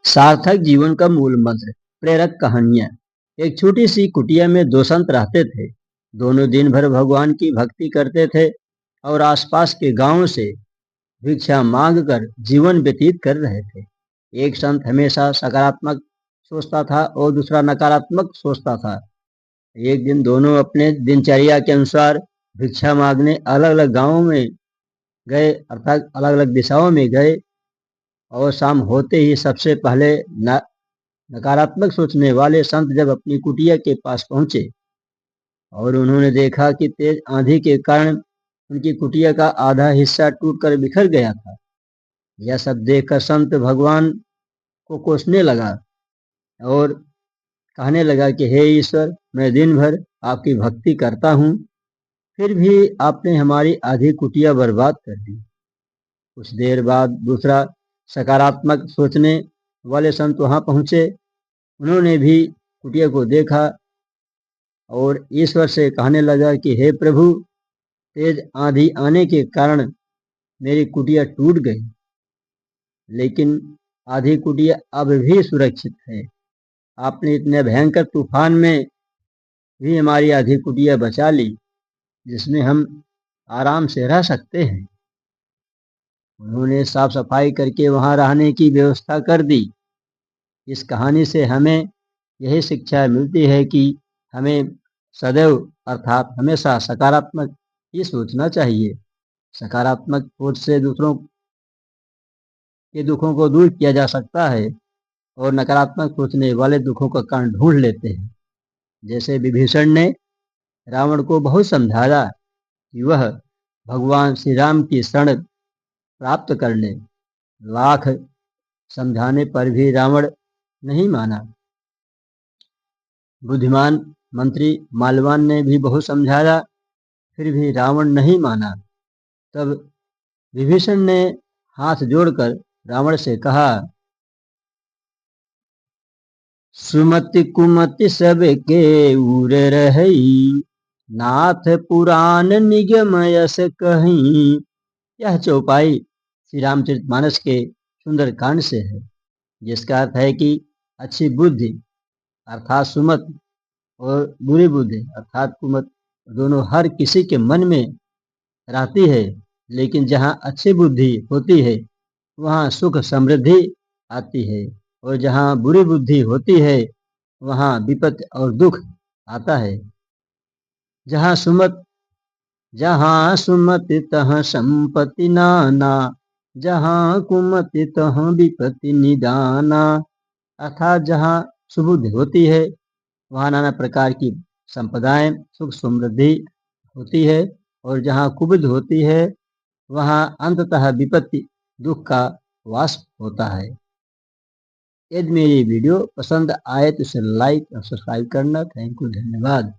सार्थक जीवन का मूल मंत्र। प्रेरक कहानियां। एक छोटी सी कुटिया में दो संत रहते थे। दोनों दिन भर भगवान की भक्ति करते थे और आसपास के गांवों से भिक्षा मांग कर जीवन व्यतीत कर रहे थे। एक संत हमेशा सकारात्मक सोचता था और दूसरा नकारात्मक सोचता था। एक दिन दोनों अपने दिनचर्या के अनुसार भिक्षा मांगने अलग अलग गांवों में गए, अर्थात अलग अलग दिशाओं में गए। और शाम होते ही सबसे पहले नकारात्मक सोचने वाले संत जब अपनी कुटिया के पास पहुंचे और उन्होंने देखा कि तेज आंधी के कारण उनकी कुटिया का आधा हिस्सा टूटकर बिखर गया था। यह सब देखकर संत भगवान को कोसने लगा और कहने लगा कि हे ईश्वर, मैं दिन भर आपकी भक्ति करता हूँ, फिर भी आपने हमारी आधी कुटिया बर्बाद कर दी। कुछ देर बाद दूसरा सकारात्मक सोचने वाले संत वहां पहुंचे। उन्होंने भी कुटिया को देखा और ईश्वर से कहने लगा कि हे प्रभु, तेज आंधी आने के कारण मेरी कुटिया टूट गई, लेकिन आधी कुटिया अब भी सुरक्षित है। आपने इतने भयंकर तूफान में भी हमारी आधी कुटिया बचा ली, जिसमें हम आराम से रह सकते हैं। उन्होंने साफ सफाई करके वहां रहने की व्यवस्था कर दी। इस कहानी से हमें यही शिक्षा मिलती है कि हमें सदैव अर्थात हमेशा सकारात्मक ही सोचना चाहिए। सकारात्मक सोच से दूसरों के दुखों को दूर किया जा सकता है और नकारात्मक सोचने वाले दुखों का कारण ढूंढ लेते हैं। जैसे विभीषण ने रावण को बहुत समझाया कि वह भगवान श्री राम की शरण प्राप्त कर ले। लाख समझाने पर भी रावण नहीं माना। बुद्धिमान मंत्री मालवान ने भी बहुत समझाया, फिर भी रावण नहीं माना। तब विभीषण ने हाथ जोड़कर रावण से कहा, सुमति कुमति सब के उर रही, नाथ पुराण निगम यस कहीं। यह चौपाई श्री रामचरितमानस के सुंदर कांड से है, जिसका अर्थ है कि अच्छी बुद्धि अर्थात सुमत और बुरी बुद्धि अर्थात कुमत दोनों हर किसी के मन में रहती है, लेकिन जहाँ अच्छी बुद्धि होती है वहाँ सुख समृद्धि आती है, और जहाँ बुरी बुद्धि होती है वहाँ विपत्ति और दुख आता है। जहाँ सुमति तहाँ संपत्ति नाना, जहाँ कुमति तहाँ विपत्ति निदाना। अर्थात जहाँ सुबुद्धि होती है वहाँ नाना प्रकार की संपदाएं सुख समृद्धि होती है, और जहाँ कुबुद्धि होती है वहाँ अंततः विपत्ति दुख का वास होता है। यदि मेरी वीडियो पसंद आए तो इसे लाइक और सब्सक्राइब करना। थैंक यू, धन्यवाद।